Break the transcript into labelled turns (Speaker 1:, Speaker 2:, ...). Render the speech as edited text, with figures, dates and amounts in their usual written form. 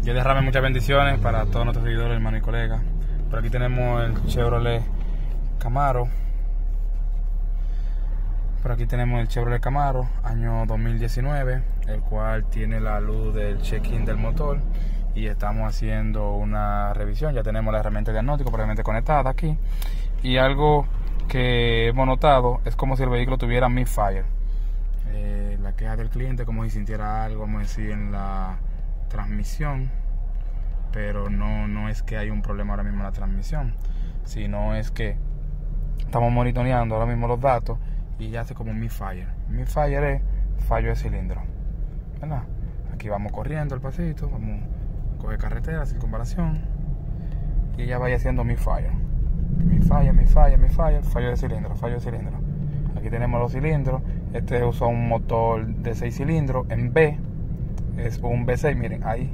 Speaker 1: Dios derrame muchas bendiciones para todos nuestros seguidores, hermanos y colegas. Por aquí tenemos el Chevrolet Camaro. Por aquí tenemos el Chevrolet Camaro, año 2019, el cual tiene la luz del check-in del motor. Y estamos haciendo una revisión. Ya tenemos la herramienta de diagnóstico previamente conectada aquí. Y algo que hemos notado es como si el vehículo tuviera misfire. La queja del cliente, como si sintiera algo, vamos a decir, en la transmisión, pero no es que hay un problema ahora mismo en la transmisión, sino es que estamos monitoreando ahora mismo los datos y ya hace como un misfire. Misfire es fallo de cilindro, ¿verdad? Aquí vamos corriendo el pasito, vamos a coger carretera, circunvalación, y ella vaya haciendo misfire, fallo de cilindro. Aquí tenemos los cilindros. Este usa un motor de 6 cilindros en B, es un V6, miren, ahí